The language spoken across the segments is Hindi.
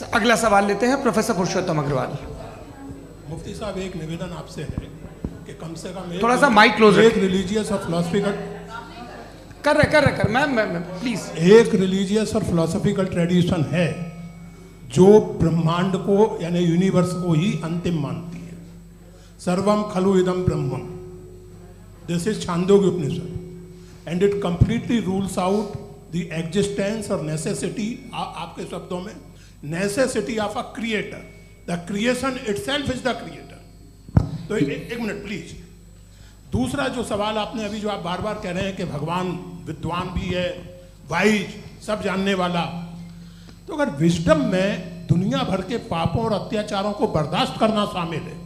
अगला सवाल लेते हैं प्रोफेसर पुरुषोत्तम अग्रवाल। मुफ्ती साहब, एक निवेदन आपसे है कि कम से कम थोड़ा सा माइक क्लोज एक रिलीजियस और फिलोसफिकल कर मैम प्लीज। एक रिलीजियस और फिलोसफिकल ट्रेडिशन है जो ब्रह्मांड को यानी यूनिवर्स को ही अंतिम मानती है। सर्वम खलु इदम ब्रह्मम, this is Chandogya Upanishad and it completely rules out the existence और नेसेसिटी, आपके शब्दों में necessity of a creator. The creation itself is the creator. तो एक मिनट प्लीज। दूसरा जो सवाल आपने अभी जो आप बार बार कह रहे हैं कि भगवान विद्वान भी है, वाइज, सब जानने वाला, तो अगर विजडम में दुनिया भर के पापों और अत्याचारों को बर्दाश्त करना शामिल है,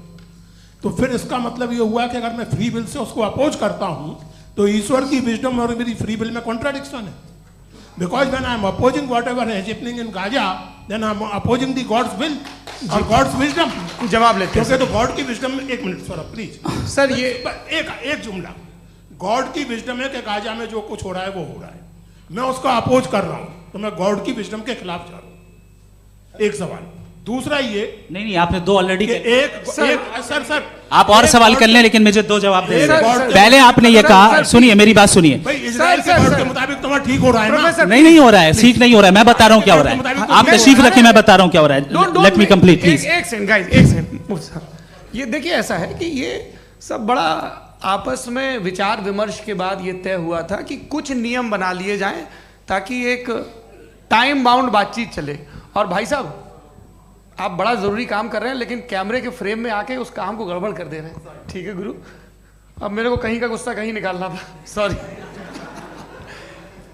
तो फिर इसका मतलब ये हुआ कि अगर मैं फ्री विल से उसको अपोज करता हूं तो ईश्वर की विजडम और मेरी फ्री विल में कॉन्ट्राडिक्शन है। Because when I am opposing whatever is happening in Gaza, then I am opposing the god's will और गॉड्स विजडम। जवाब लेते हैं क्योंकि तो गॉड की विजडम में, एक मिनट सर प्लीज सर, ये एक जुमला, गॉड की विजडम है कि गाजा में जो कुछ हो रहा है वो हो रहा है, मैं उसका अपोज कर रहा हूं, तो मैं गॉड की विजडम के खिलाफ जा रहा हूं। एक सवाल। दूसरा ये नहीं आपने दो ऑलरेडी सर आप और सवाल कर लें, लेकिन मुझे दो जवाब दे सर, दें। पहले आपने ये कहा, सुनिए मेरी बात सुनिए। भाई इजराइल के गॉड के मुताबिक तुम्हारा ठीक हो रहा है ना? नहीं हो रहा है, ठीक नहीं हो रहा है। मैं बता रहा हूँ क्या हो रहा है। आप तशरीफ रखिए, मैं बता रहा हूँ क्या हो रहा है। Let me complete please. एक सेकंड गाइस, एक सेकंड। ये देखिए, ऐसा है कि ये सब बड़ा आपस में विचार विमर्श के बाद ये तय हुआ था कि कुछ नियम बना लिए जाएं ताकि एक टाइम बाउंड बातचीत चले। और भाई साहब, आप बड़ा जरूरी काम कर रहे हैं, लेकिन कैमरे के फ्रेम में आके उस काम को गड़बड़ कर दे रहे हैं। ठीक है गुरु, अब मेरे को कहीं का गुस्सा कहीं निकालना था, सॉरी।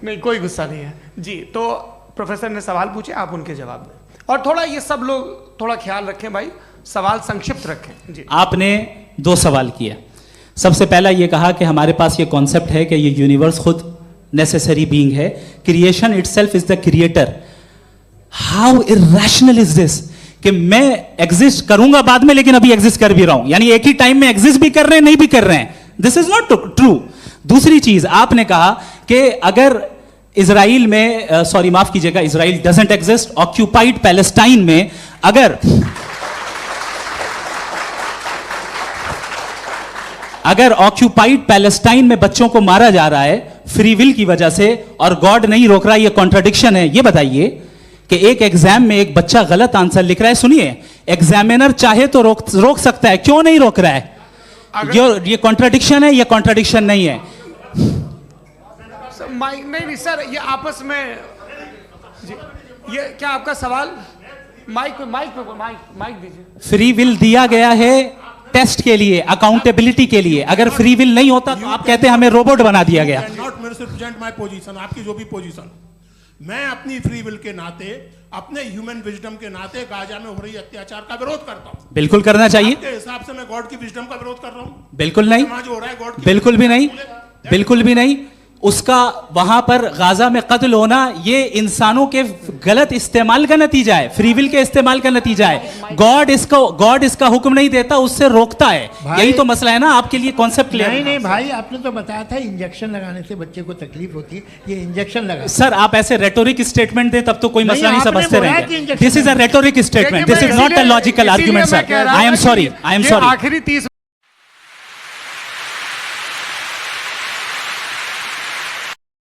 नहीं, कोई गुस्सा नहीं है जी। तो प्रोफेसर ने सवाल पूछे, आप उनके जवाब दें, और थोड़ा ये सब लोग थोड़ा ख्याल रखें भाई, सवाल संक्षिप्त रखें जी। आपने दो सवाल किया। सबसे पहला ये कहा कि हमारे पास ये कॉन्सेप्ट है कि ये यूनिवर्स खुद नेसेसरी बीइंग है, creation itself is the creator. How irrational is this कि मैं एग्जिस्ट करूंगा बाद में, लेकिन अभी एग्जिस्ट कर भी रहा हूं, यानी एक ही टाइम में एग्जिस्ट भी कर रहे हैं, नहीं भी कर रहे हैं। This is not true. दूसरी चीज आपने कहा कि अगर इजराइल में, सॉरी माफ कीजिएगा, Israel doesn't exist, occupied Palestine में अगर ऑक्यूपाइड पैलेस्टाइन में बच्चों को मारा जा रहा है फ्री विल की वजह से और गॉड नहीं रोक रहा, ये कॉन्ट्रडिक्शन है। ये बताइए कि एक एग्जाम में एक बच्चा गलत आंसर लिख रहा है, सुनिए, एग्जामिनर चाहे तो रोक सकता है, क्यों नहीं रोक रहा है? ये कॉन्ट्रडिक्शन है, ये कॉन्ट्रडिक्शन नहीं है। माइक नहीं सर, ये आपस में जी, ये क्या आपका सवाल? माइक दीजिए। फ्री विल दिया गया है टेस्ट के लिए, अकाउंटेबिलिटी के लिए। अगर फ्री विल नहीं होता तो आप कहते हैं हमें रोबोट बना दिया गया। नॉट मिसरिप्रेजेंट माय पोजीशन, आपकी जो भी पोजीशन, मैं अपनी फ्री विल के नाते, अपने ह्यूमन विजडम के नाते गाजा में हो रही अत्याचार का विरोध करता हूं। बिल्कुल करना चाहिए। आपके हिसाब से मैं गॉड की विजडम का विरोध कर रहा हूं? बिल्कुल नहीं, जो हो रहा है गॉड की बिल्कुल भी नहीं, बिल्कुल भी नहीं। उसका वहां पर गाजा में कत्ल होना ये इंसानों के गलत इस्तेमाल का नतीजा है, फ्री विल के इस्तेमाल का नतीजा है। गॉड इसका हुक्म नहीं देता, उससे रोकता है। यही तो मसला है ना, आपके लिए कॉन्सेप्ट क्लियर नहीं भाई, आपने तो बताया था इंजेक्शन लगाने से बच्चे को तकलीफ होती है, ये इंजेक्शन लगा। सर आप ऐसे रेटोरिक स्टेटमेंट दें तब तो कोई मसला नहीं समझते रहेंगे। This is a rhetoric statement, this is not a logical argument sir. I am sorry, आखिरी 30